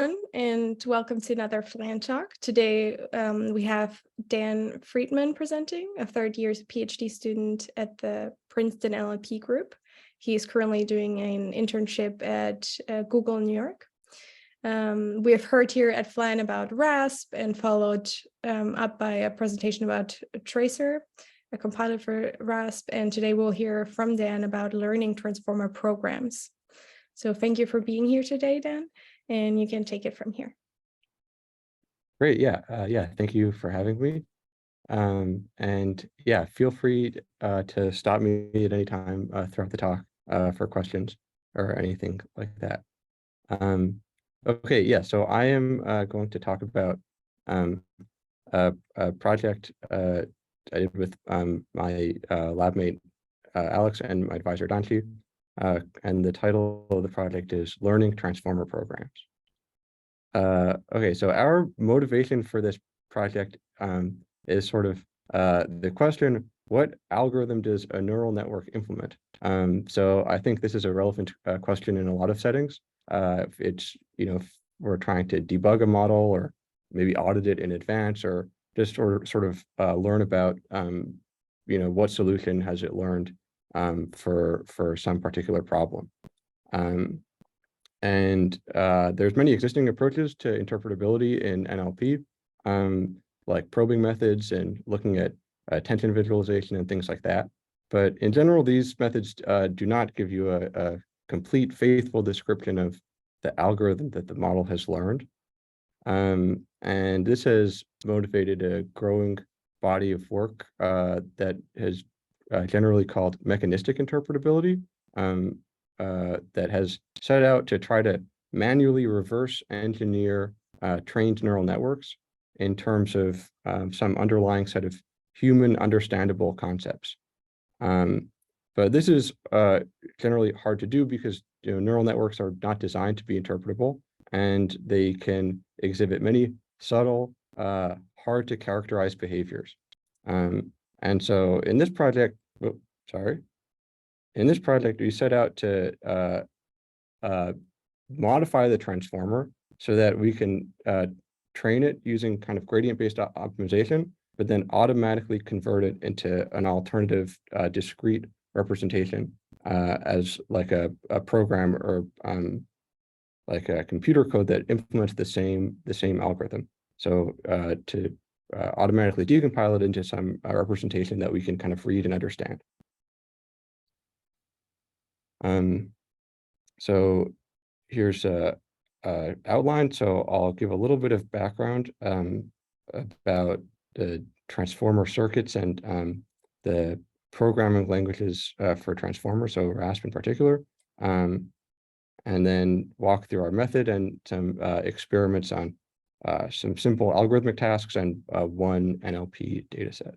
And welcome to another Flan Talk. Today, we have Dan Friedman presenting, a third-year PhD student at the Princeton LLP group. He's currently doing an internship at Google New York. We have heard here at Flan about RASP and followed up by a presentation about Tracer, a compiler for RASP. And today we'll hear from Dan about learning transformer programs. So thank you for being here today, Dan, and you can take it from here. Great, yeah, thank you for having me. And yeah, feel free to stop me at any time throughout the talk for questions or anything like that. Okay, yeah, so I am going to talk about a project I did with my lab mate Alex and my advisor Danchi. And the title of the project is Learning Transformer Programs. Okay, so our motivation for this project is sort of the question, what algorithm does a neural network implement? So I think this is a relevant question in a lot of settings. It's, if we're trying to debug a model or maybe audit it in advance, or just sort of learn about, what solution has it learned for some particular problem. And there's many existing approaches to interpretability in NLP, like probing methods and looking at attention visualization and things like that. But in general, these methods do not give you a complete, faithful description of the algorithm that the model has learned. And this has motivated a growing body of work that has generally called mechanistic interpretability, that has set out to try to manually reverse engineer trained neural networks in terms of some underlying set of human understandable concepts. But this is generally hard to do because neural networks are not designed to be interpretable, and they can exhibit many subtle, hard to characterize behaviors. And so in this project, we set out to modify the transformer so that we can train it using kind of gradient-based optimization, but then automatically convert it into an alternative discrete representation as like a program or like a computer code that implements the same algorithm. So to automatically decompile it into some representation that we can kind of read and understand. So here's a outline. So I'll give a little bit of background about the transformer circuits and the programming languages for transformer, so RASP in particular, and then walk through our method and some experiments on some simple algorithmic tasks and one NLP dataset.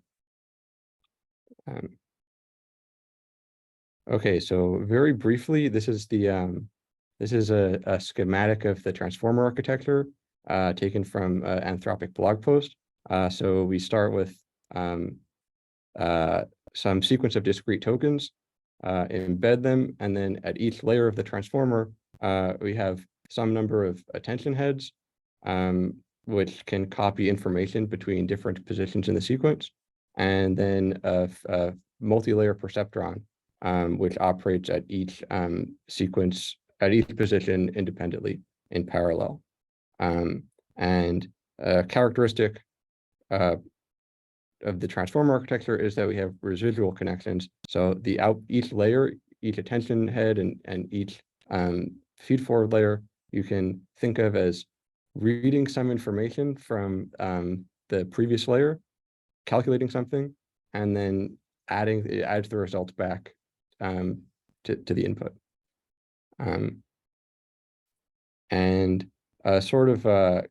Okay, so very briefly, this is a schematic of the transformer architecture taken from an Anthropic blog post. So we start with some sequence of discrete tokens, embed them, and then at each layer of the transformer, we have some number of attention heads, which can copy information between different positions in the sequence, and then a multi-layer perceptron, which operates at each sequence, at each position independently in parallel. And a characteristic of the transformer architecture is that we have residual connections. So each layer, each attention head and each feed-forward layer, you can think of as reading some information from the previous layer, calculating something, and then it adds the result back to the input. And sort of a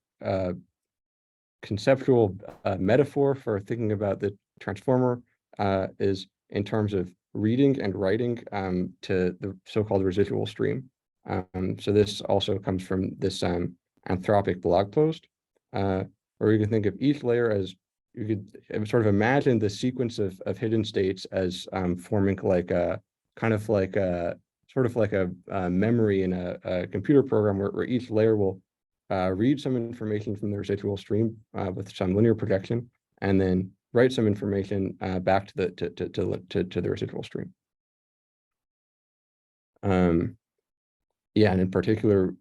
conceptual metaphor for thinking about the transformer is in terms of reading and writing to the so-called residual stream. So this also comes from this Anthropic blog post, where you can think of each layer as, you could sort of imagine the sequence of hidden states as forming like a kind of like a sort of like a memory in a computer program where each layer will read some information from the residual stream with some linear projection, and then write some information back to the residual stream. Yeah, and in particular,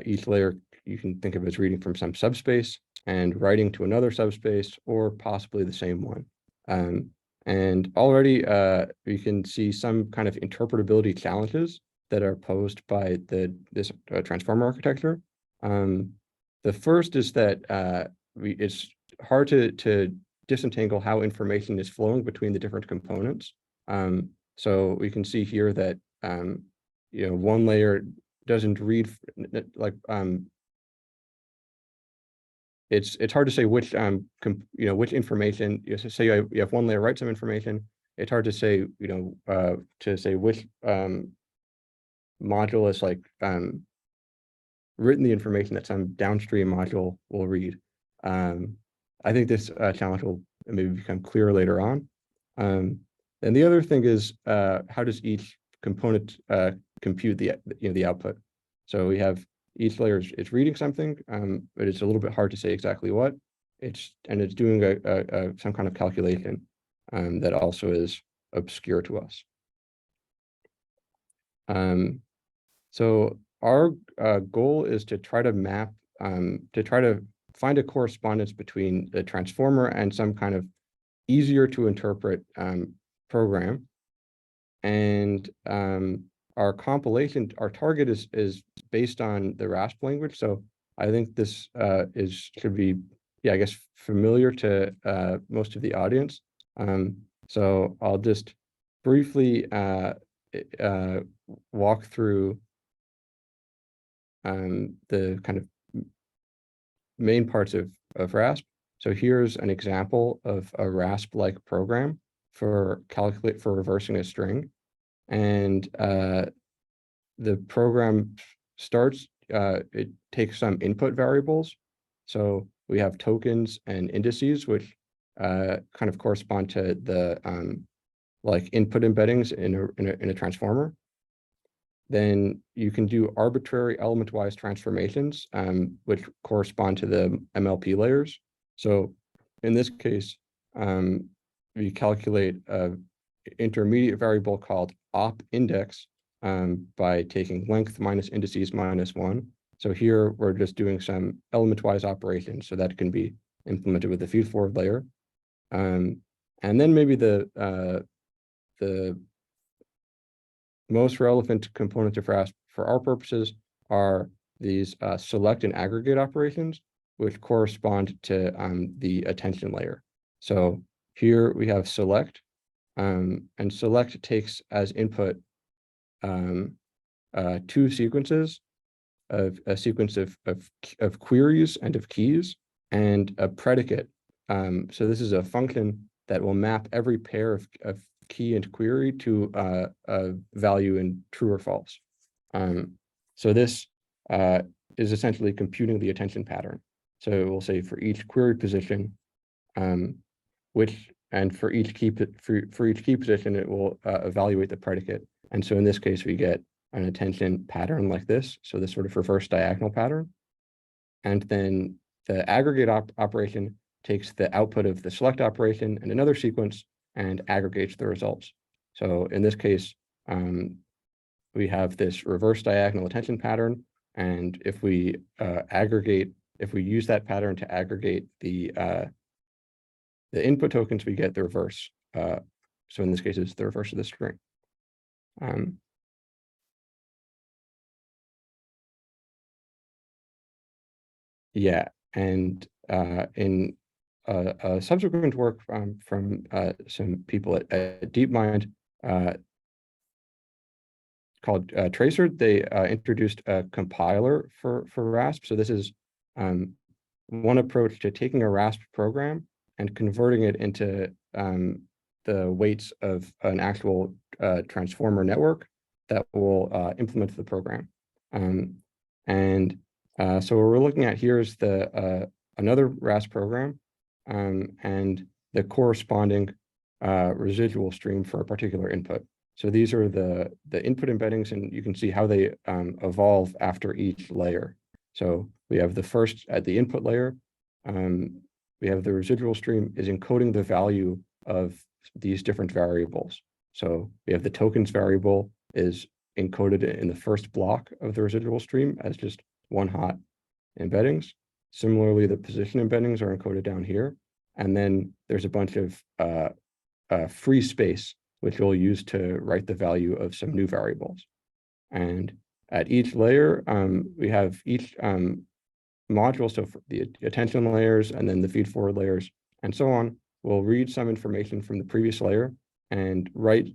each layer you can think of as reading from some subspace and writing to another subspace, or possibly the same one. And already we can see some kind of interpretability challenges that are posed by this transformer architecture. The first is that it's hard to disentangle how information is flowing between the different components. So we can see here that one layer doesn't read like it's hard to say which which information, say you have one layer write some information. It's hard to say which module is like written the information that some downstream module will read. I think this challenge will maybe become clearer later on. And the other thing is how does each component compute the output? So we have each layer is reading something, but it's a little bit hard to say exactly what. It's doing some kind of calculation that also is obscure to us. So our goal is to try to map, to try to find a correspondence between the transformer and some kind of easier to interpret program. And our compilation, our target is based on the RASP language. So I think this should be, I guess, familiar to most of the audience. So I'll just briefly walk through the kind of main parts of RASP. So here's an example of a RASP-like program for reversing a string. And the program starts, it takes some input variables. So we have tokens and indices, which kind of correspond to the like input embeddings in a transformer. Then you can do arbitrary element-wise transformations, which correspond to the MLP layers. So in this case, we calculate an intermediate variable called op index by taking length minus indices minus 1. So here we're just doing some element-wise operations, so that can be implemented with the feed-forward layer. And then maybe the most relevant component of RASP for our purposes are these select and aggregate operations, which correspond to the attention layer. So here we have select, and select takes as input two sequences, of a sequence of queries and of keys, and a predicate. So this is a function that will map every pair of key and query to a value in true or false. So this is essentially computing the attention pattern. So we'll say for each query position, for each key position, it will evaluate the predicate. And so in this case, we get an attention pattern like this. So this sort of reverse diagonal pattern. And then the aggregate operation takes the output of the select operation and another sequence and aggregates the results. So in this case, we have this reverse diagonal attention pattern. And if we use that pattern to aggregate the input tokens, we get the reverse. So in this case, it's the reverse of the string. Yeah, and in a subsequent work from some people at DeepMind called Tracer, they introduced a compiler for RASP. So this is one approach to taking a RASP program and converting it into the weights of an actual transformer network that will implement the program. So what we're looking at here is another RASP program and the corresponding residual stream for a particular input. So these are the input embeddings, and you can see how they evolve after each layer. So we have the first at the input layer. We have the residual stream is encoding the value of these different variables. So we have the tokens variable is encoded in the first block of the residual stream as just one hot embeddings. Similarly, the position embeddings are encoded down here. And then there's a bunch of free space, which we'll use to write the value of some new variables. And at each layer, we have each module, so for the attention layers and then the feed forward layers and so on, will read some information from the previous layer and write,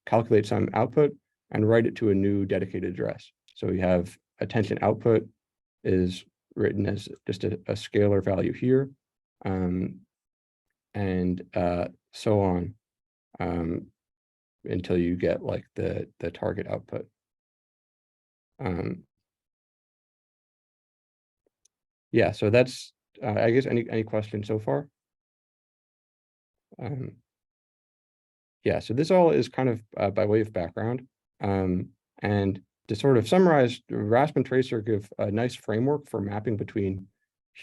calculate some output and write it to a new dedicated address. So we have attention output is written as just a scalar value here, and so on until you get like the target output. Yeah, so that's I guess any questions so far? Yeah, so this all is kind of by way of background. And to sort of summarize, RASP and Tracer give a nice framework for mapping between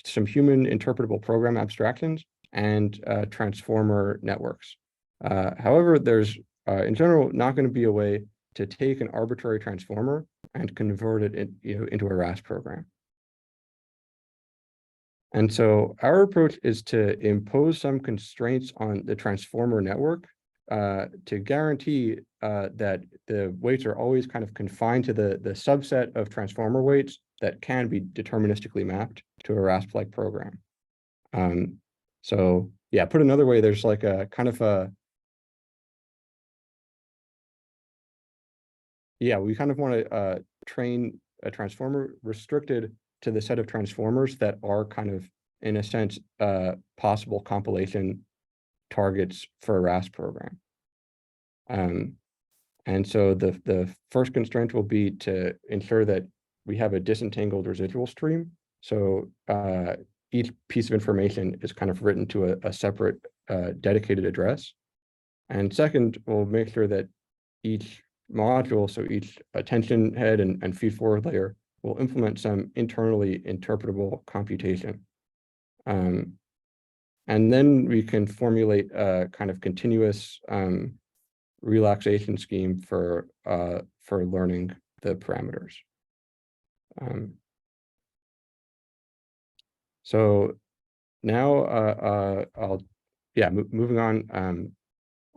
some human interpretable program abstractions and transformer networks. However, there's in general not going to be a way to take an arbitrary transformer and convert it into a RASP program. And so our approach is to impose some constraints on the transformer network to guarantee that the weights are always kind of confined to the subset of transformer weights that can be deterministically mapped to a RASP-like program. So yeah, put another way, there's like a kind of we kind of want to train a transformer restricted to the set of transformers that are kind of, in a sense, possible compilation targets for a RASP program. And so the first constraint will be to ensure that we have a disentangled residual stream. So each piece of information is kind of written to a separate dedicated address. And second, we'll make sure that each module, so each attention head and feed forward layer, will implement some internally interpretable computation. And then we can formulate a kind of continuous relaxation scheme for learning the parameters. So now moving on,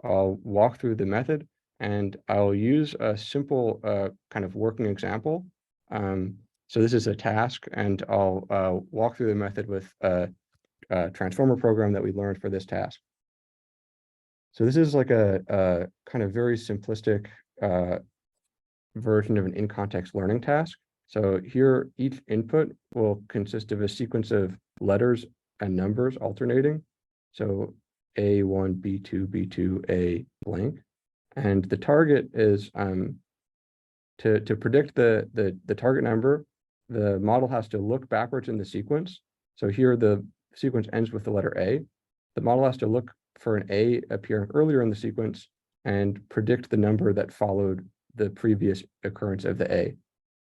I'll walk through the method and I'll use a simple kind of working example. So this is a task, and I'll walk through the method with a transformer program that we learned for this task. So this is like a kind of very simplistic version of an in-context learning task. So here, each input will consist of a sequence of letters and numbers alternating. So A1, B2, B2, A blank. And the target is to predict the target number, the model has to look backwards in the sequence. So here the sequence ends with the letter A. The model has to look for an A appearing earlier in the sequence and predict the number that followed the previous occurrence of the A.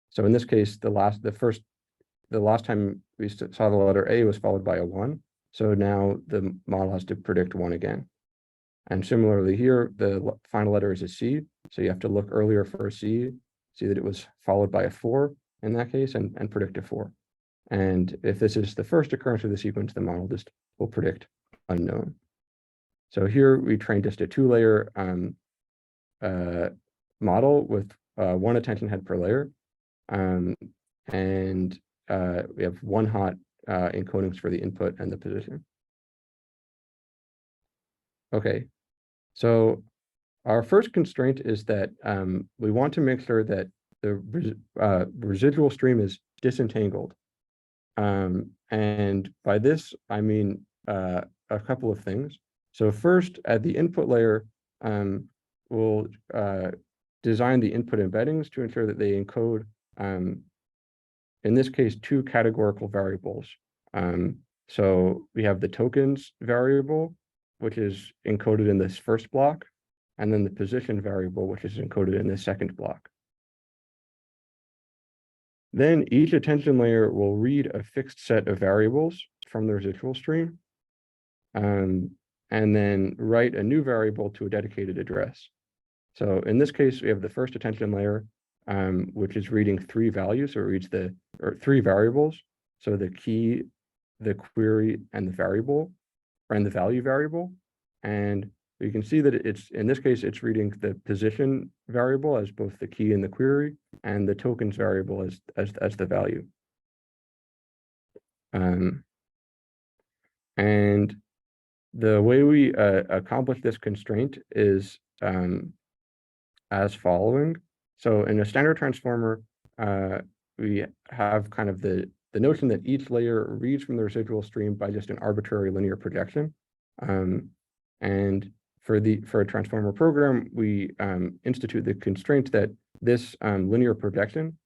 So in this case, the last time we saw the letter A was followed by a 1. So now the model has to predict 1 again. And similarly here, the final letter is a C. So you have to look earlier for a C, see that it was followed by a 4 in that case, and predict a 4. And if this is the first occurrence of the sequence, the model just will predict unknown. So here we trained just a 2-layer model with 1 attention head per layer. And we have 1 hot encodings for the input and the position. Okay, so our first constraint is that we want to make sure that the residual stream is disentangled. And by this, I mean a couple of things. So first, at the input layer, we'll design the input embeddings to ensure that they encode, in this case, 2 categorical variables. So we have the tokens variable, which is encoded in this first block, and then the position variable, which is encoded in the second block. Then each attention layer will read a fixed set of variables from the residual stream, and then write a new variable to a dedicated address. So in this case, we have the first attention layer, which is reading 3 values. So it reads three variables. So the key, the query, and the variable, and the value variable. And you can see that it's, in this case, it's reading the position variable as both the key and the query, and the tokens variable as the value. And the way we accomplish this constraint is as following. So in a standard transformer, we have kind of the notion that each layer reads from the residual stream by just an arbitrary linear projection. And for a transformer program, we institute the constraint that this linear projection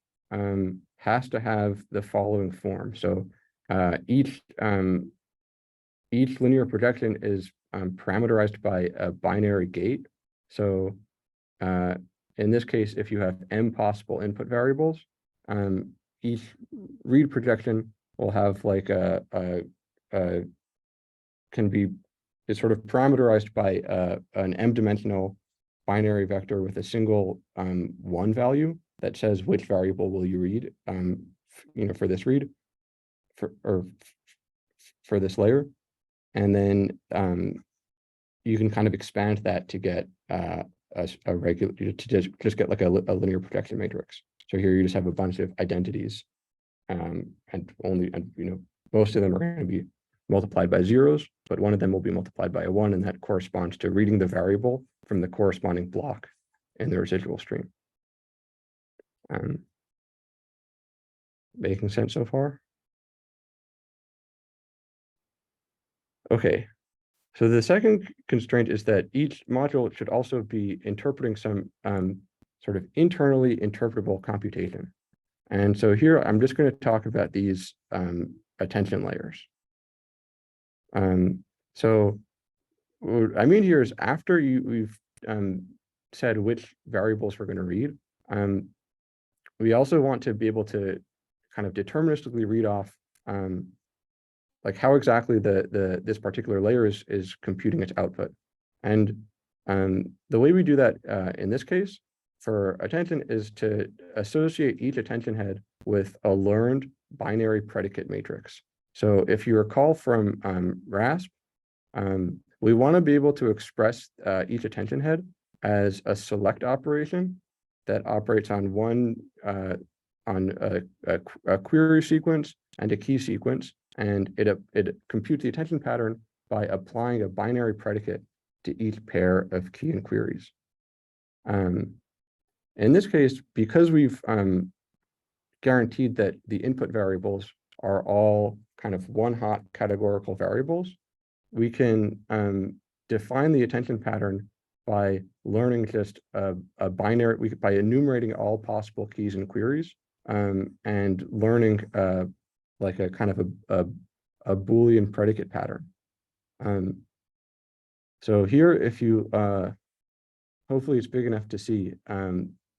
has to have the following form. So each linear projection is parameterized by a binary gate. So in this case, if you have m possible input variables, each read projection will have like is sort of parameterized by an m-dimensional binary vector with a single 1 value that says which variable will you read, for this read, for this layer. And then you can kind of expand that to get a regular, to just get like a linear projection matrix. So here you just have a bunch of identities, and most of them are going to be multiplied by zeros, but one of them will be multiplied by a 1, and that corresponds to reading the variable from the corresponding block in the residual stream. Making sense so far? Okay. So the second constraint is that each module should also be interpreting some sort of internally interpretable computation. And so here I'm just going to talk about these attention layers. So what I mean here is after we've said which variables we're going to read, we also want to be able to kind of deterministically read off like how exactly this particular layer is computing its output. And the way we do that in this case for attention is to associate each attention head with a learned binary predicate matrix. So if you recall from RASP, we want to be able to express each attention head as a select operation that operates on a query sequence and a key sequence, and it computes the attention pattern by applying a binary predicate to each pair of key and queries. In this case, because we've guaranteed that the input variables are all kind of one-hot categorical variables, we can define the attention pattern by learning just a binary, by enumerating all possible keys and queries, and learning like a kind of a Boolean predicate pattern. So here, if you, hopefully it's big enough to see,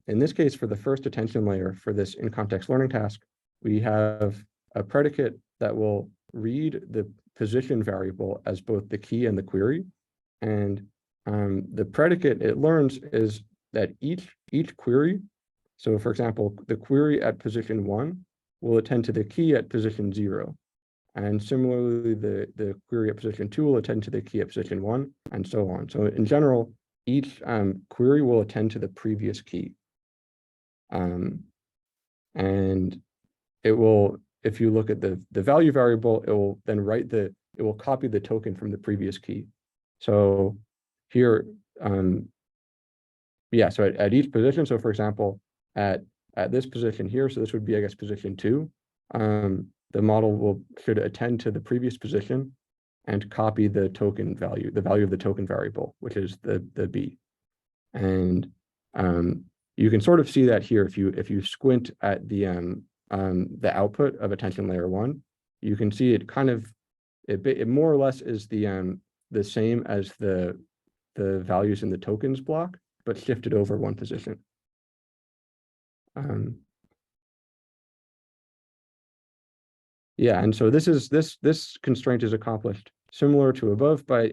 in this case, for the first attention layer for this in-context learning task, we have a predicate that will read the position variable as both the key and the query. And the predicate it learns is that each query, so for example, the query at position 1 will attend to the key at position 0. And similarly, the query at position 2 will attend to the key at position 1, and so on. So in general, each query will attend to the previous key. And it will, if you look at the value variable, it will then it will copy the token from the previous key. So here, so at each position, so for example, at this position here, so this would be, I guess, position 2, the model should attend to the previous position and copy the token value, the value of the token variable, which is the B. And you can sort of see that here if you squint at the output of attention layer 1, you can see it kind of it more or less is the same as the values in the tokens block, but shifted over one position. Yeah, and so this constraint is accomplished similar to above by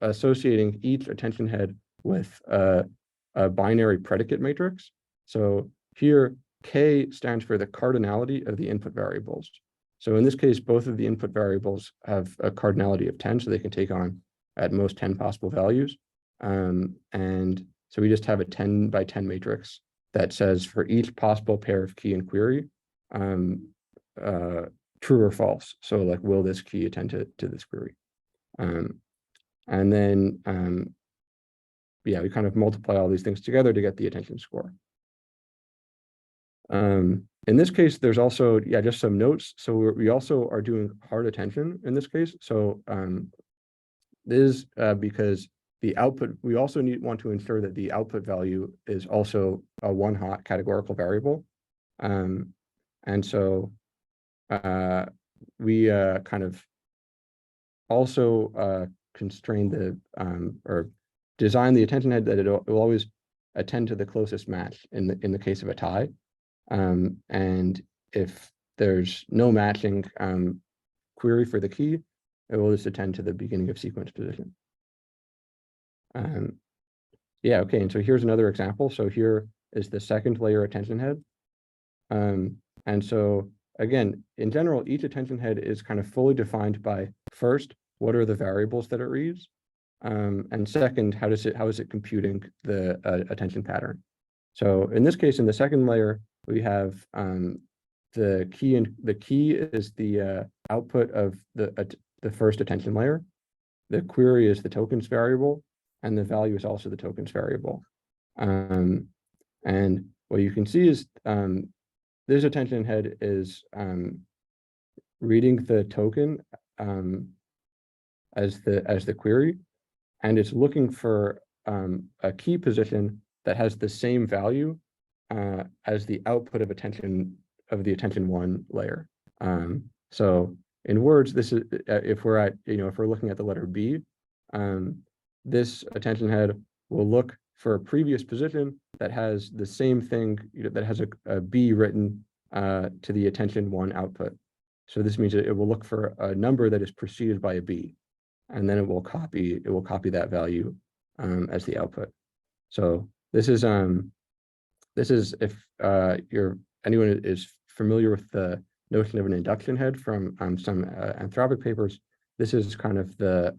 associating each attention head with a binary predicate matrix. So here, K stands for the cardinality of the input variables. So in this case, both of the input variables have a cardinality of 10, so they can take on at most 10 possible values. And so we just have a 10 by 10 matrix that says for each possible pair of key and query, true or false. So like, will this key attend to this query? And then, yeah, we kind of multiply all these things together to get the attention score. In this case, there's also, yeah, just some notes. So we also are doing hard attention in this case. So this is because the output, we also want to ensure that the output value is also a one-hot categorical variable. And so we kind of also constrain the or design the attention head that it will always attend to the closest match in the case of a tie. And if there's no matching query for the key, it will just attend to the beginning of sequence position. Yeah, okay, and so here's another example. So here is the second layer attention head. And so again, in general, each attention head is kind of fully defined by first, what are the variables that it reads? And second, how is it computing the attention pattern? So in this case, in the second layer, we have the key, and the key is the output of the first attention layer. The query is the tokens variable, and the value is also the tokens variable. And what you can see is this attention head is reading the token as the query, and it's looking for a key position that has the same value as the output of the attention one layer. So in words, this is if we're looking at the letter B, this attention head will look for a previous position that has the same thing, that has a B written to the attention one output. So this means it will look for a number that is preceded by a B, and then it will copy that value as the output. So this is if anyone is familiar with the notion of an induction head from some Anthropic papers, this is kind of the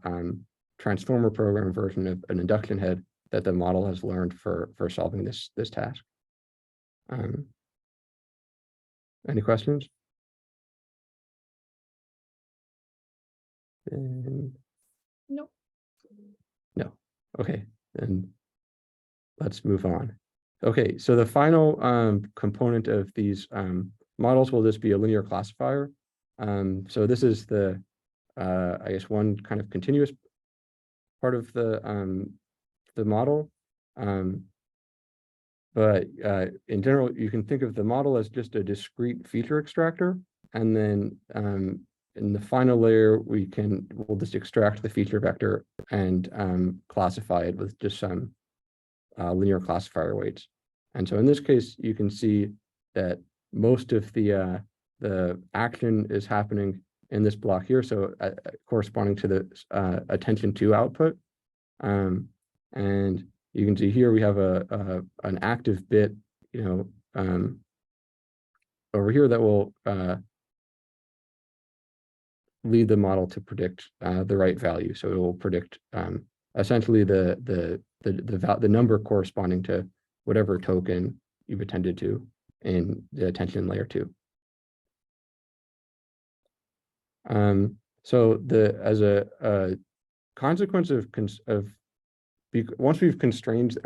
transformer program version of an induction head that the model has learned for solving this task. Any questions? No. No. Okay, then let's move on. Okay, so the final component of these models will just be a linear classifier. So this is the, I guess, one kind of continuous part of the model. But in general, you can think of the model as just a discrete feature extractor. And then in the final layer, we'll just extract the feature vector and classify it with just some linear classifier weights. And so in this case, you can see that most of the action is happening in this block here, so corresponding to the attention to output. And you can see here we have an active bit, over here that will lead the model to predict the right value. So it will predict essentially the number corresponding to whatever token you've attended to in the attention layer 2. So as a consequence of once we've constrained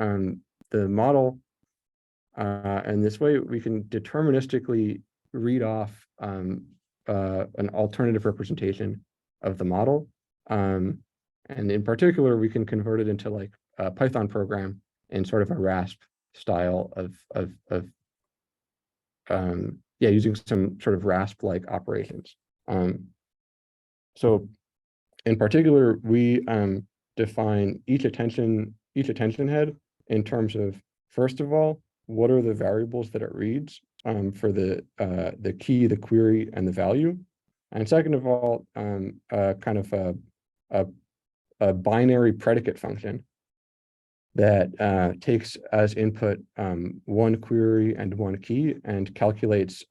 the model in this way, we can deterministically read off an alternative representation of the model. And in particular, we can convert it into like a Python program in sort of a RASP style of using some sort of RASP-like operations. So in particular, we define each attention head in terms of, first of all, what are the variables that it reads for the key, the query, and the value. And second of all, kind of a binary predicate function that takes as input one query and one key and calculates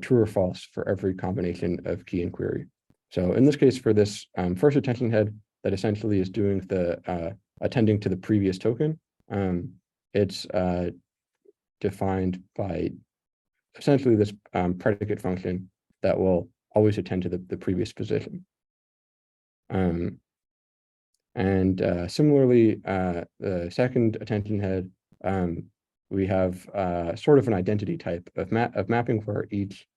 true or false for every combination of key and query. So in this case, for this first attention head that essentially is doing the attending to the previous token, it's defined by essentially this predicate function that will always attend to the previous position. Similarly, the second attention head, we have sort of an identity type of mapping where each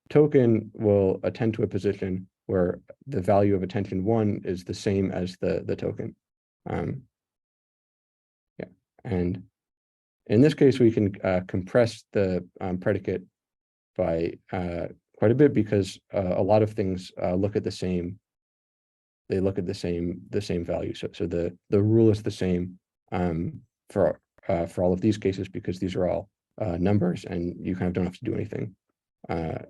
token will attend to a position where the value of attention 1 is the same as the token. Yeah, and in this case, we can compress the predicate by quite a bit because a lot of things look at the same. They look at the same value. So the rule is the same for all of these cases because these are all numbers, and you kind of don't have to do anything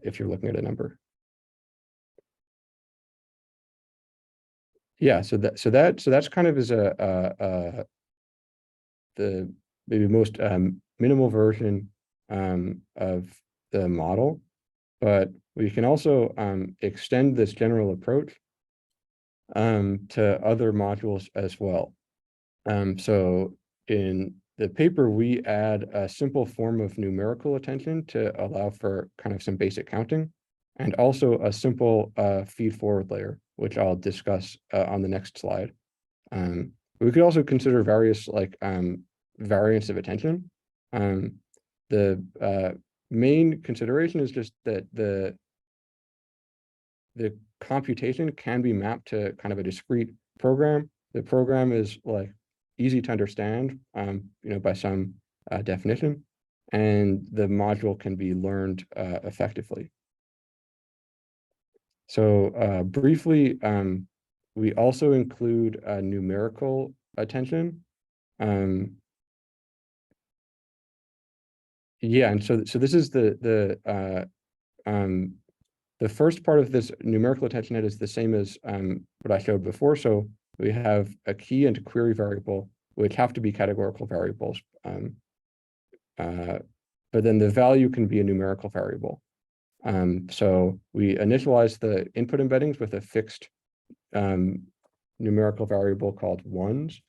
if you're looking at a number. Yeah, so that's kind of is the maybe most minimal version of the model, but we can also extend this general approach to other modules as well. So in the paper, we add a simple form of numerical attention to allow for kind of some basic counting, and also a simple feed-forward layer, which I'll discuss on the next slide. We could also consider various variants of attention. The main consideration is just that the computation can be mapped to kind of a discrete program. The program is like easy to understand, by some definition, and the module can be learned effectively. So briefly, we also include numerical attention. Yeah, and so this is the first part of this numerical attention head is the same as what I showed before. So we have a key and a query variable, which have to be categorical variables. But then the value can be a numerical variable. So we initialize the input embeddings with a fixed numerical variable called ones.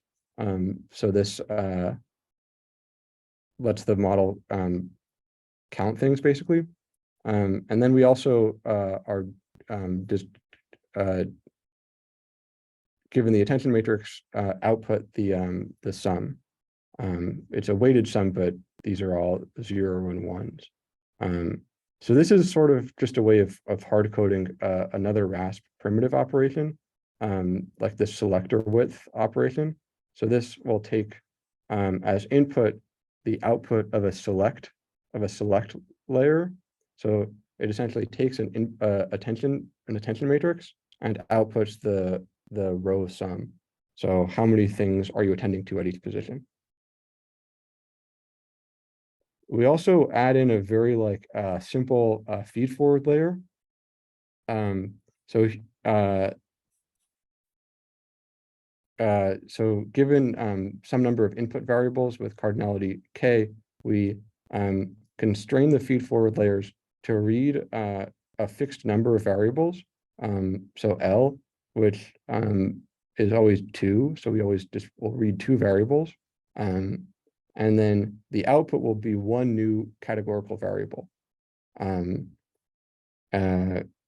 So this lets the model count things basically. And then we also are just given the attention matrix output the sum. It's a weighted sum, but these are all 0 and 1s. So this is sort of just a way of hard coding another RASP primitive operation, like the selector width operation. So this will take as input the output of a select layer. So it essentially takes an attention matrix and outputs the row sum. So how many things are you attending to at each position? We also add in a very simple feed forward layer. So given some number of input variables with cardinality k, we constrain the feed forward layers to read a fixed number of variables. So L, which is always 2. So we always just will read 2 variables. And then the output will be one new categorical variable,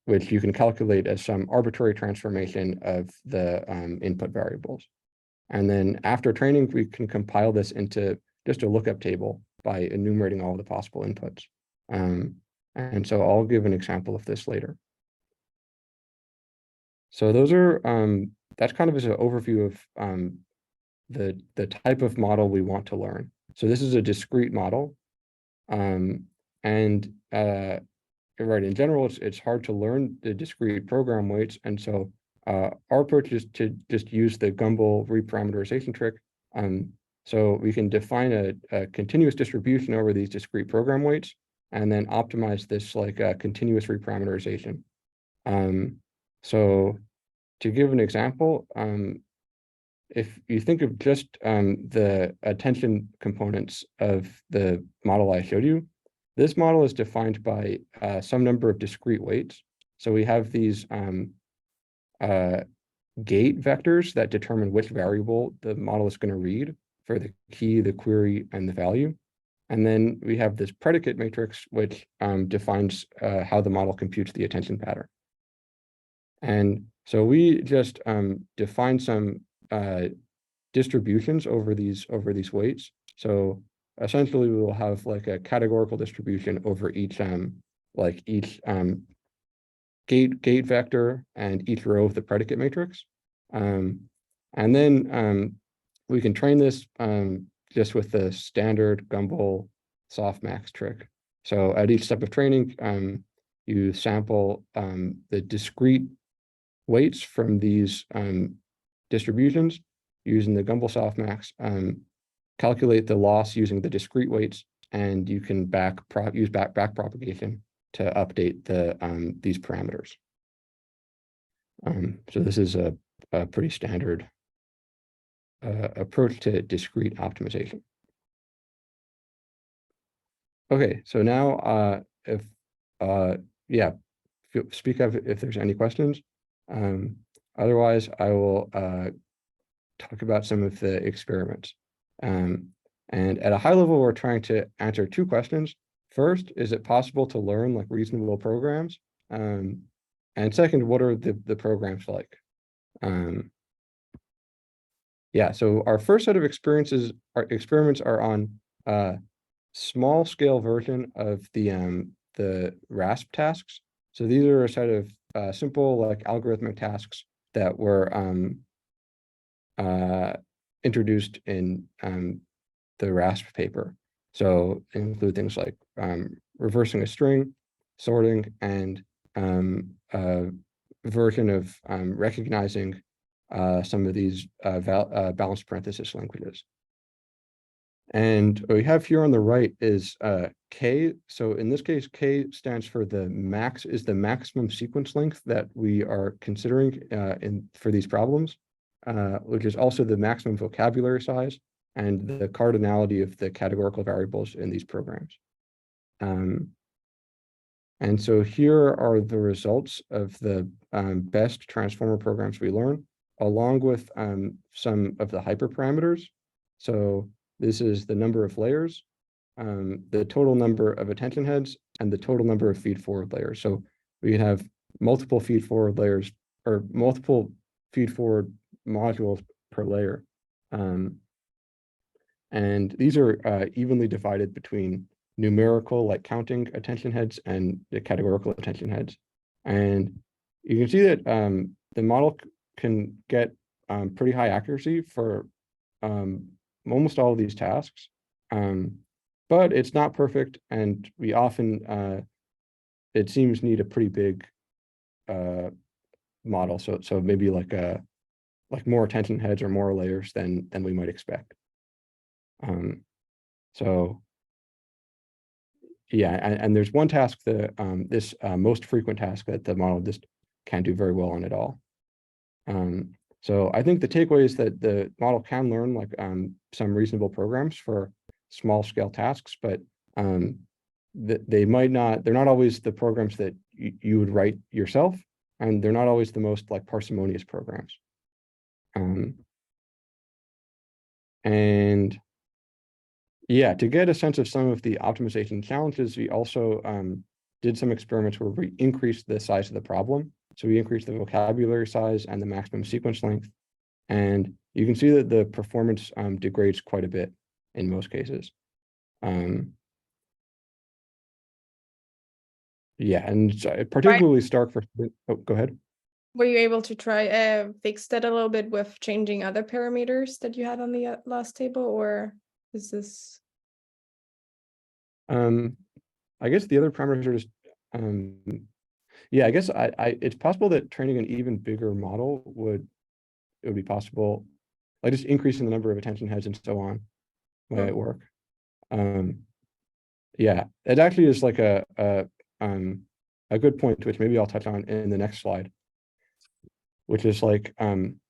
which you can calculate as some arbitrary transformation of the input variables. And then after training, we can compile this into just a lookup table by enumerating all the possible inputs. And so I'll give an example of this later. So those are, that's kind of as an overview of the type of model we want to learn. So this is a discrete model. Right, in general, it's hard to learn the discrete program weights. And so our approach is to just use the Gumbel reparameterization trick. So we can define a continuous distribution over these discrete program weights and then optimize this like continuous reparameterization. So to give an example, if you think of just the attention components of the model I showed you, this model is defined by some number of discrete weights. So we have these gate vectors that determine which variable the model is going to read for the key, the query, and the value. And then we have this predicate matrix, which defines how the model computes the attention pattern. And so we just define some distributions over these weights. So essentially, we will have like a categorical distribution over each gate vector and each row of the predicate matrix. And then we can train this just with the standard Gumbel-Softmax trick. So at each step of training, you sample the discrete weights from these distributions using the Gumbel-Softmax, calculate the loss using the discrete weights, and you can use back propagation to update these parameters. So this is a pretty standard approach to discrete optimization. Okay, so now speak up if there's any questions. Otherwise, I will talk about some of the experiments. And at a high level, we're trying to answer two questions. First, is it possible to learn like reasonable programs? And second, what are the programs like? So our first set of experiments are on a small scale version of the RASP tasks. So these are a set of simple like algorithmic tasks that were introduced in the RASP paper. So include things like reversing a string, sorting, and a version of recognizing some of these balanced parenthesis languages. And what we have here on the right is K. So in this case, K stands for the maximum sequence length that we are considering for these problems, which is also the maximum vocabulary size and the cardinality of the categorical variables in these programs. And so here are the results of the best transformer programs we learn, along with some of the hyperparameters. So this is the number of layers, the total number of attention heads, and the total number of feed-forward layers. So we can have multiple feed-forward layers or multiple feed-forward modules per layer. And these are evenly divided between numerical, like counting attention heads, and the categorical attention heads. And you can see that the model can get pretty high accuracy for almost all of these tasks, but it's not perfect, and we often, it seems, need a pretty big model. So maybe like more attention heads or more layers than we might expect. So yeah, and there's one task that this most frequent task that the model just can't do very well on at all. So I think the takeaway is that the model can learn like some reasonable programs for small scale tasks, but they're not always the programs that you would write yourself, and they're not always the most like parsimonious programs. And yeah, to get a sense of some of the optimization challenges, we also did some experiments where we increased the size of the problem. So we increased the vocabulary size and the maximum sequence length. And you can see that the performance degrades quite a bit in most cases. Yeah, and particularly stark for, oh, go ahead. Were you able to try fix that a little bit with changing other parameters that you had on the last table, or is this? I guess the other parameters are just, yeah, I guess it's possible that training an even bigger model would be possible, like just increasing the number of attention heads and so on might work. Yeah, it actually is like a good point, which maybe I'll touch on in the next slide, which is like kind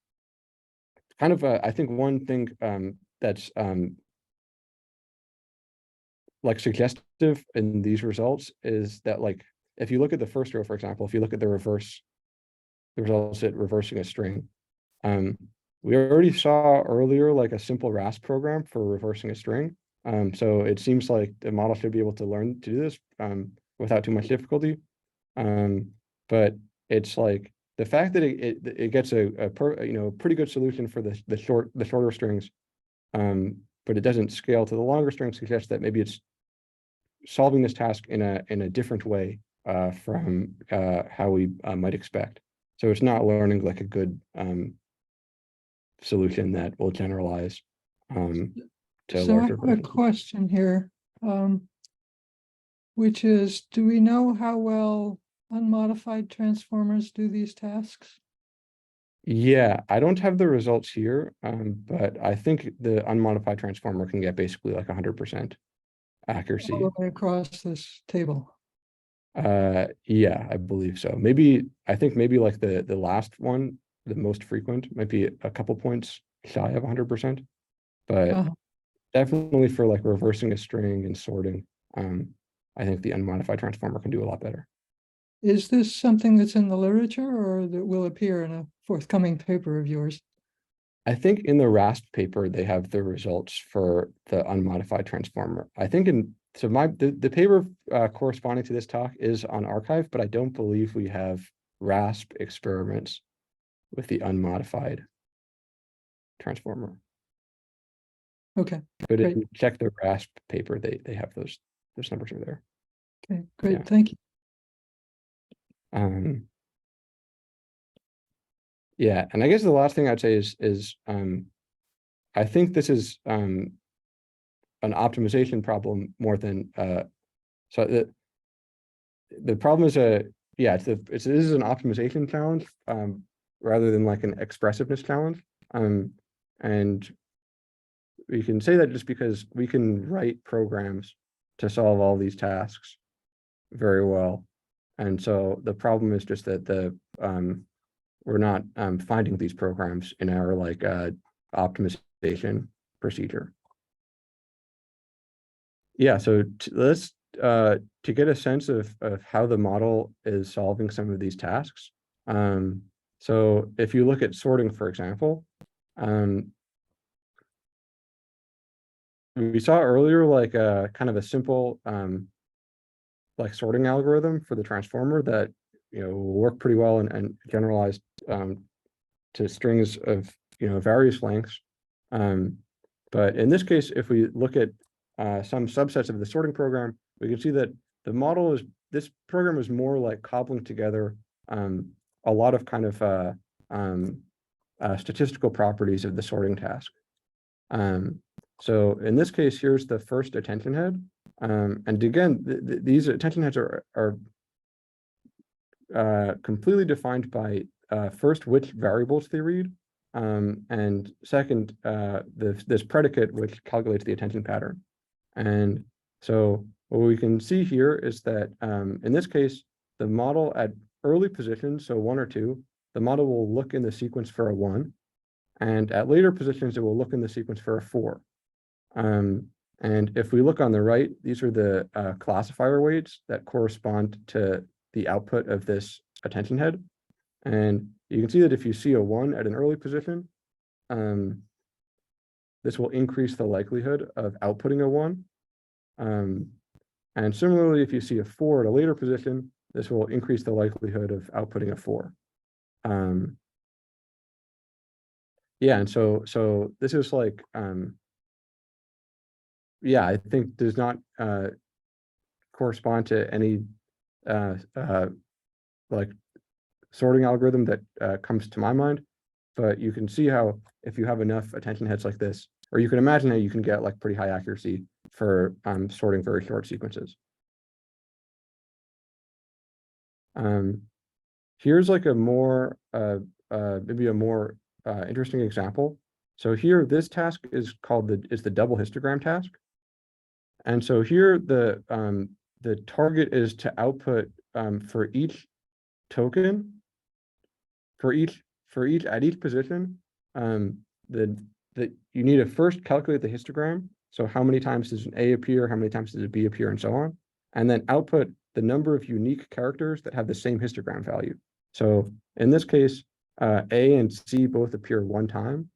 of I think one thing that's like suggestive in these results is that, like, if you look at the first row, for example, if you look at the results at reversing a string, we already saw earlier like a simple RASP program for reversing a string. So it seems like the model should be able to learn to do this without too much difficulty. But it's like the fact that it gets a pretty good solution for the shorter strings, but it doesn't scale to the longer strings, suggests that maybe it's solving this task in a different way from how we might expect. So it's not learning like a good solution that will generalize to So I larger have a versions. question here, which is, do we know how well unmodified transformers do these tasks? Yeah, I don't have the results here, but I think the unmodified transformer can get basically like 100% accuracy. All the way across this table. Yeah, I believe so. Maybe I think maybe like the last one, the most frequent, might be a couple points shy of 100%, but definitely for like reversing a string and sorting, I think the unmodified transformer can do a lot better. Is this something that's in the literature or that will appear in a forthcoming paper of yours? I think in the RASP paper, they have the results for the unmodified transformer. I think the paper corresponding to this talk is on arXiv, but I don't believe we have RASP experiments with the unmodified transformer. Okay. But great. if you check the RASP paper, they have those numbers are there. Okay, great. Yeah. Thank you. Yeah, and I guess the last thing I'd say is I think this is an optimization problem more than so the problem is this is an optimization challenge rather than like an expressiveness challenge. And we can say that just because we can write programs to solve all these tasks very well. And so the problem is just that we're not finding these programs in our like optimization procedure. Yeah, so let's to get a sense of how the model is solving some of these tasks. So if you look at sorting, for example, we saw earlier like kind of a simple like sorting algorithm for the transformer that will work pretty well and generalized to strings of various lengths. But in this case, if we look at some subsets of the sorting program, we can see that this program is more like cobbling together a lot of kind of statistical properties of the sorting task. So in this case, here's the first attention head. And again, these attention heads are completely defined by first which variables they read, and second this predicate which calculates the attention pattern. And so what we can see here is that in this case, the model at early positions, so 1 or 2, the model will look in the sequence for a 1, and at later positions, it will look in the sequence for a 4. And if we look on the right, these are the classifier weights that correspond to the output of this attention head. And you can see that if you see a 1 at an early position, this will increase the likelihood of outputting a 1. And similarly, if you see a 4 at a later position, this will increase the likelihood of outputting a 4. Yeah, and so this is like yeah, I think does not correspond to any like sorting algorithm that comes to my mind, but you can see how if you have enough attention heads like this, or you can imagine how you can get like pretty high accuracy for sorting very short sequences. Here's like a more maybe a more interesting example. So here, this task is called the double histogram task. And so here the target is to output for each token, for each at each position, the you need to first calculate the histogram. So how many times does an A appear, how many times does a B appear, and so on, and then output the number of unique characters that have the same histogram value. So in this case, A and C both appear one time.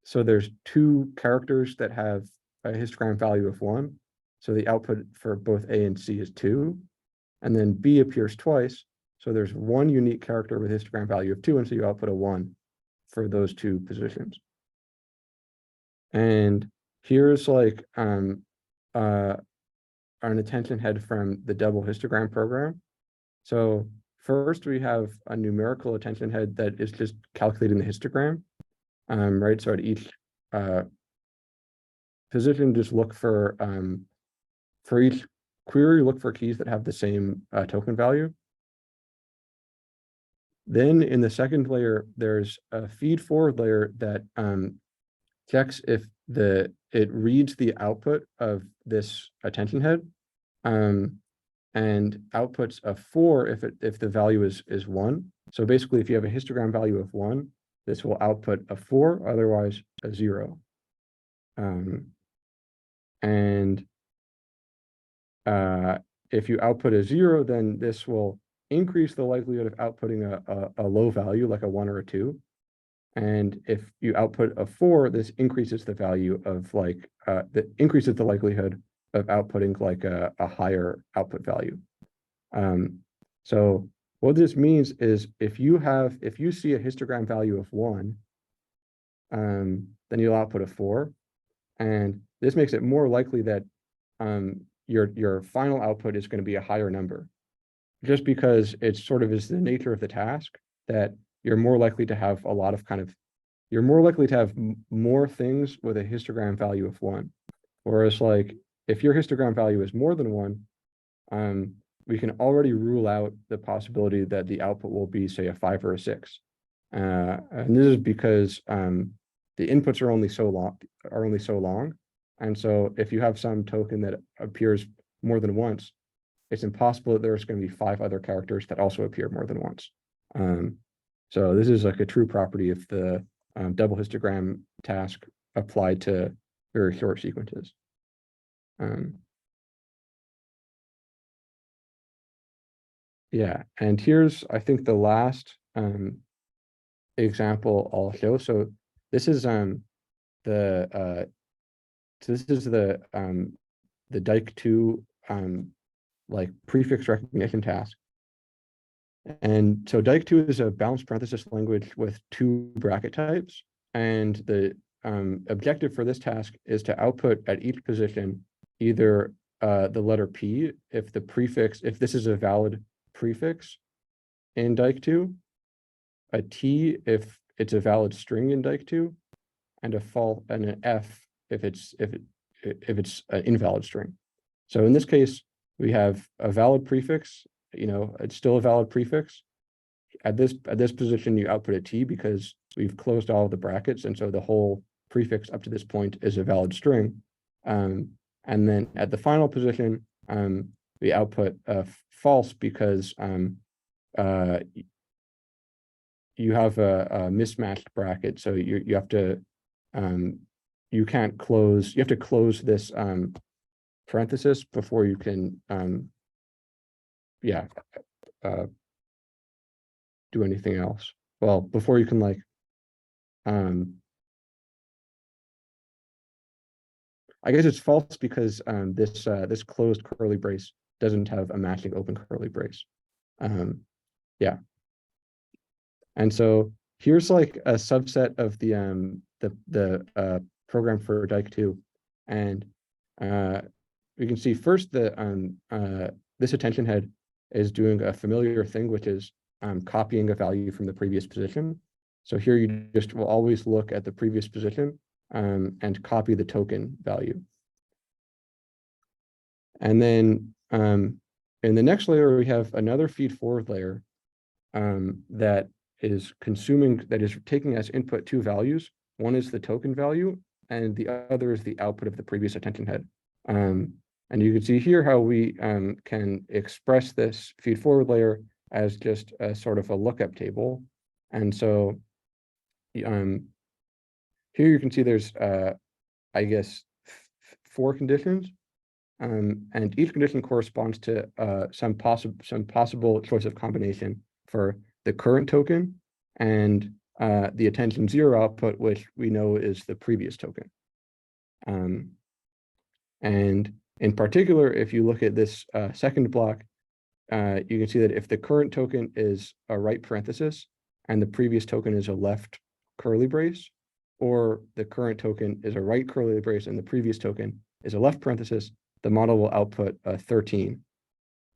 So there's 2 characters that have a histogram value of 1. So the output for both A and C is 2. And then B appears twice. So there's 1 unique character with histogram value of 2. And so you output a 1 for those 2 positions. And here's like an attention head from the double histogram program. So first we have a numerical attention head that is just calculating the histogram. Right, so at each position, just look for each query, look for keys that have the same token value. Then in the second layer, there's a feed forward layer that checks if it reads the output of this attention head, and outputs a 4 if the value is 1. So basically, if you have a histogram value of 1, this will output a 4, otherwise a 0. If you output a 0, then this will increase the likelihood of outputting a low value, like a 1 or a 2. And if you output a 4, this increases the value of like, that increases the likelihood of outputting like a higher output value. So what this means is if you see a histogram value of 1, then you'll output a 4. And this makes it more likely that your final output is going to be a higher number, just because it sort of is the nature of the task that you're more likely to have a lot of you're more likely to have more things with a histogram value of 1. Whereas like if your histogram value is more than 1, we can already rule out the possibility that the output will be, say, a 5 or a 6. And this is because the inputs are only so long. And so if you have some token that appears more than once, it's impossible that there's going to be 5 other characters that also appear more than once. So this is like a true property of the double histogram task applied to very short sequences. Yeah, and here's, I think, the last example I'll show. So this is the Dike2 like prefix recognition task. And so Dike2 is a balanced parenthesis language with 2 bracket types. And the objective for this task is to output at each position either the letter P if this is a valid prefix in Dike2, a T if it's a valid string in Dike2, and an F if it's an invalid string. So in this case, we have a valid prefix. It's still a valid prefix. At this position, you output a T because we've closed all of the brackets, and so the whole prefix up to this point is a valid string. And then at the final position, we output false because you have a mismatched bracket, so you have to you have to close this parenthesis before you can do anything else. Well, before you can like I guess it's false because this closed curly brace doesn't have a matching open curly brace. Yeah. And so here's like a subset of the program for Dike2, and we can see first that this attention head is doing a familiar thing, which is copying a value from the previous position. So here you just will always look at the previous position and copy the token value. And then in the next layer, we have another feed forward layer that is taking as input 2 values. One is the token value, and the other is the output of the previous attention head. And you can see here how we can express this feed-forward layer as just a sort of a lookup table. And so here you can see there's, I guess, 4 conditions. And each condition corresponds to some possible choice of combination for the current token and the attention 0 output, which we know is the previous token. And in particular, if you look at this second block, you can see that if the current token is a right parenthesis and the previous token is a left curly brace, or the current token is a right curly brace and the previous token is a left parenthesis, the model will output 13.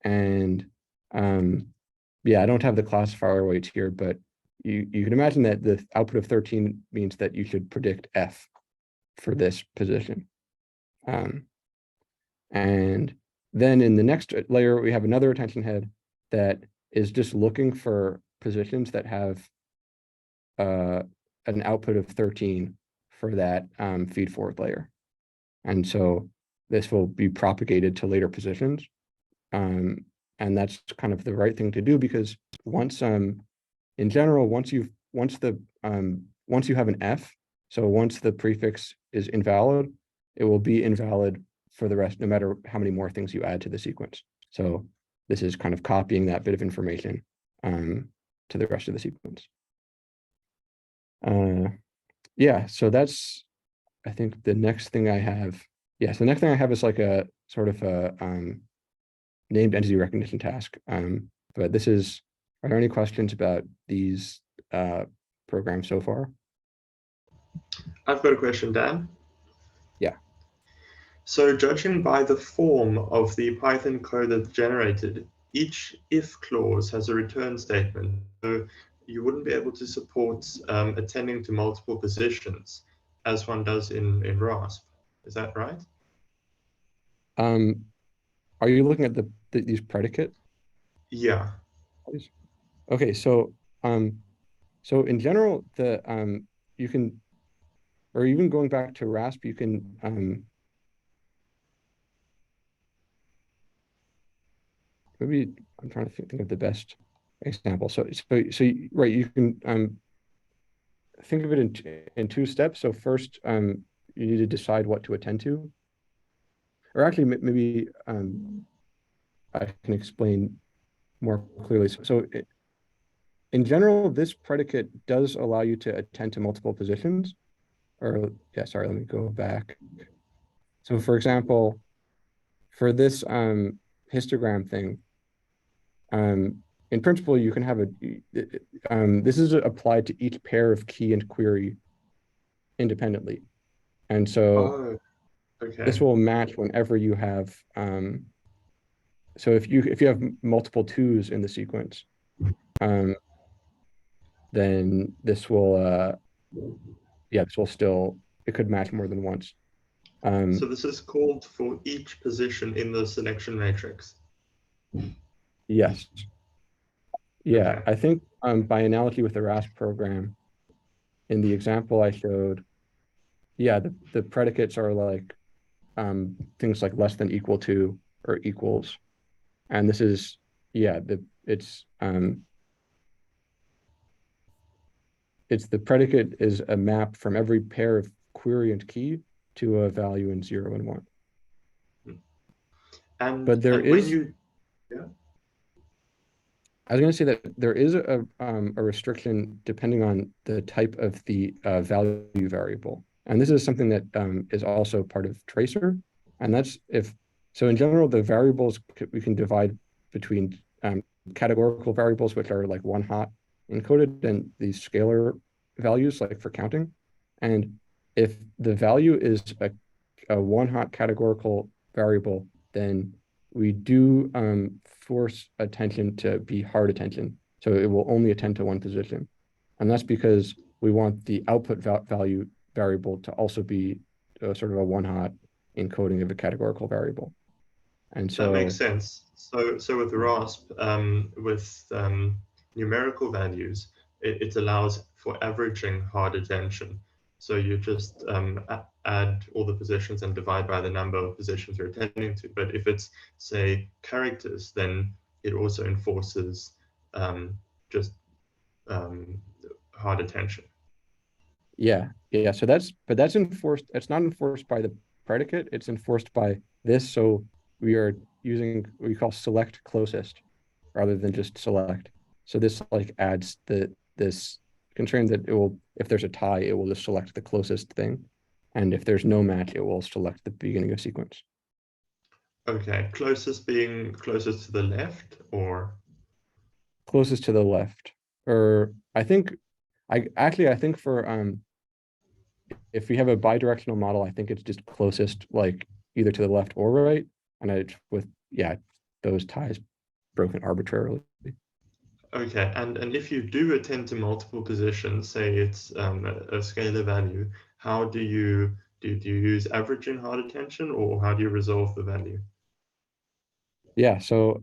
And yeah, I don't have the classifier weights here, but you can imagine that the output of 13 means that you should predict F for this position. And then in the next layer, we have another attention head that is just looking for positions that have an output of 13 for that feed-forward layer. And so this will be propagated to later positions. And that's kind of the right thing to do, because once in general, once you have an F, so once the prefix is invalid, it will be invalid for the rest, no matter how many more things you add to the sequence. So this is kind of copying that bit of information to the rest of the sequence. Yeah, so that's, I think the next thing I have. Yes, the next thing I have is like a sort of a named entity recognition task. But this is, are there any questions about these programs so far? I've got a question, Dan. Yeah. So judging by the form of the Python code that's generated, each if clause has a return statement. So you wouldn't be able to support attending to multiple positions as one does in RASP. Is that right? Are you looking at these predicate? Yeah. Okay, so so in general, you can, or even going back to RASP, you can maybe I'm trying to think of the best example. So right, you can think of it in 2 steps. So first, you need to decide what to attend to, or actually maybe I can explain more clearly. So in general, this predicate does allow you to attend to multiple positions. Or yeah, sorry, let me go back. So for example, for this histogram thing, in principle, you can have this is applied to each pair of key and query independently. And so okay. This will match whenever you have, so if you have multiple 2s in the sequence, then this will, yeah, this will still, it could match more than once. So this is called for each position in the selection matrix. Yes. Yeah, Okay. I think by analogy with the RASP program, in the example I showed, yeah, the predicates are like things like less than equal to or equals. And this is, yeah, it's the predicate is a map from every pair of query and key to a value in 0 and 1. But there is, yeah. I was going to say that there is a restriction depending on the type of the value variable. And this is something that is also part of tracer. And that's so in general, the variables we can divide between categorical variables, which are like 1-hot encoded, and these scalar values like for counting. And if the value is a 1-hot categorical variable, then we do force attention to be hard attention. So it will only attend to one position. And that's because we want the output value variable to also be sort of a 1-hot encoding of a categorical variable. And so that makes sense. So with RASP, with numerical values, it allows for averaging hard attention. So you just add all the positions and divide by the number of positions you're attending to. But if it's, say, characters, then it also enforces just hard attention. Yeah. So that's enforced. It's not enforced by the predicate. It's enforced by this. So we are using what we call select closest rather than just select. So this like adds this constraint that it will, if there's a tie, it will just select the closest thing. And if there's no match, it will select the beginning of sequence. Okay, closest being closest to the left, or? Closest to the left. Or I think for if we have a bidirectional model, I think it's just closest like either to the left or right. And it's with those ties broken arbitrarily. Okay, and if you do attend to multiple positions, say it's a scalar value, how do you use averaging hard attention, or how do you resolve the value? Yeah, so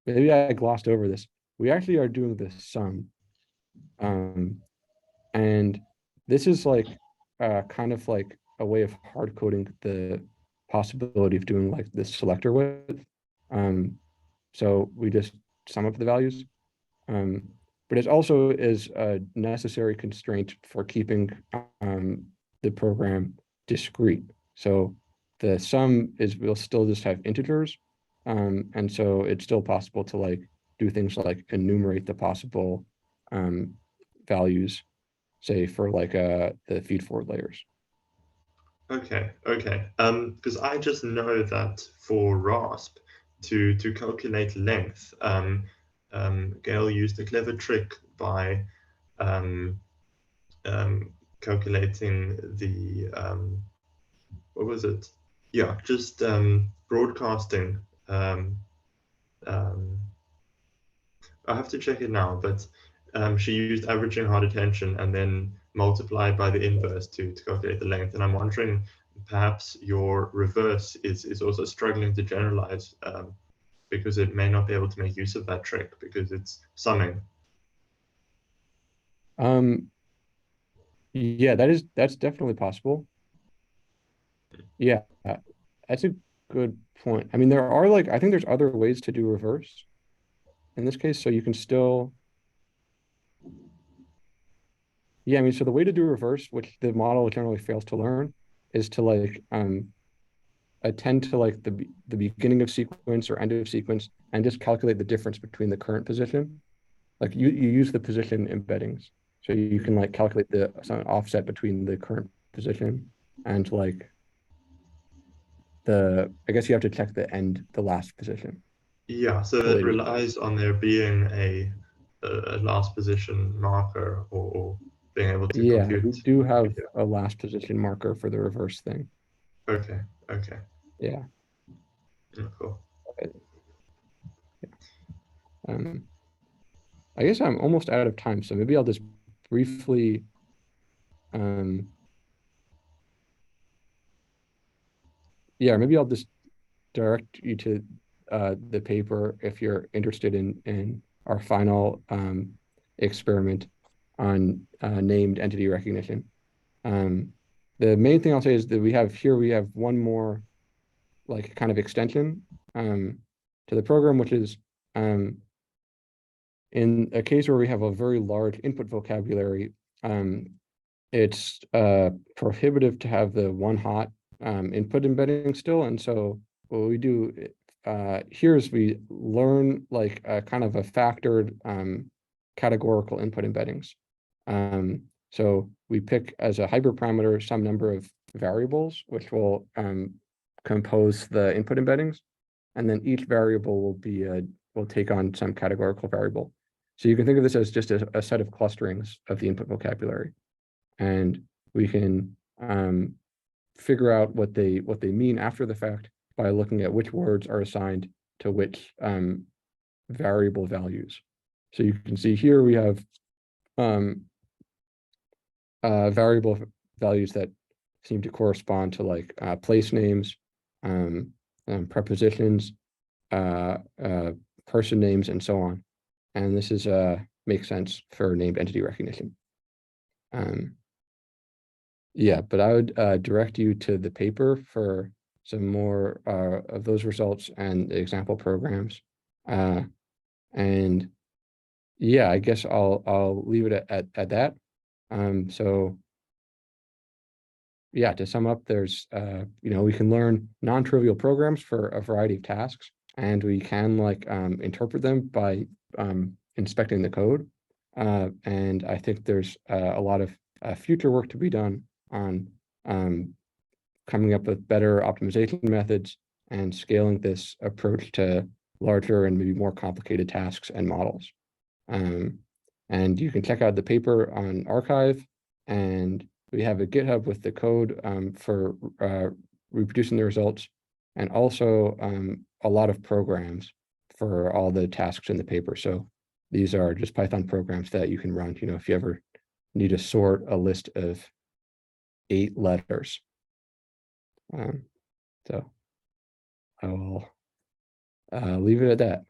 maybe I glossed over this. We actually are doing the sum. And this is like kind of like a way of hard coding the possibility of doing like this selector width. So we just sum up the values. But it also is a necessary constraint for keeping the program discrete. So the sum will still just have integers. And so it's still possible to like do things like enumerate the possible values, say for like the feed forward layers. Okay. Because I just know that for RASP, to calculate length, Gale used a clever trick by calculating the what was it? Yeah, just broadcasting. I have to check it now, but she used averaging hard attention and then multiplied by the inverse to calculate the length. And I'm wondering, perhaps your reverse is also struggling to generalize because it may not be able to make use of that trick because it's summing. Yeah, that's definitely possible. Yeah, that's a good point. I mean, there are like, I think there's other ways to do reverse in this case. So you can still, yeah, I mean, so the way to do reverse, which the model generally fails to learn, is to like attend to like the beginning of sequence or end of sequence and just calculate the difference between the current position. Like you use the position embeddings. So you can like calculate the offset between the current position and like I guess you have to check the last position. Yeah, so it relies on there being a last position marker or being able to compute. We do have a last position marker for the reverse thing. Okay. Yeah. Cool. I guess I'm almost out of time, so maybe I'll just briefly maybe I'll just direct you to the paper if you're interested in our final experiment on named entity recognition. The main thing I'll say is that we have one more like kind of extension to the program, which is in a case where we have a very large input vocabulary, it's prohibitive to have the one hot input embedding still. And so what we do here is we learn like a kind of a factored categorical input embeddings. So we pick as a hyperparameter some number of variables, which will compose the input embeddings. And then each variable will take on some categorical variable. So you can think of this as just a set of clusterings of the input vocabulary. And we can figure out what they mean after the fact by looking at which words are assigned to which variable values. So you can see here we have variable values that seem to correspond to like place names, prepositions, person names, and so on. And this is makes sense for named entity recognition. Yeah, but I would direct you to the paper for some more of those results and example programs. And yeah, I guess I'll leave it at that. So yeah, to sum up, there's we can learn non-trivial programs for a variety of tasks, and we can interpret them by inspecting the code. And I think there's a lot of future work to be done on coming up with better optimization methods and scaling this approach to larger and maybe more complicated tasks and models. And you can check out the paper on arXiv, and we have a GitHub with the code for reproducing the results, and also a lot of programs for all the tasks in the paper. So these are just Python programs that you can run, if you ever need to sort a list of 8 letters. So I will leave it at that.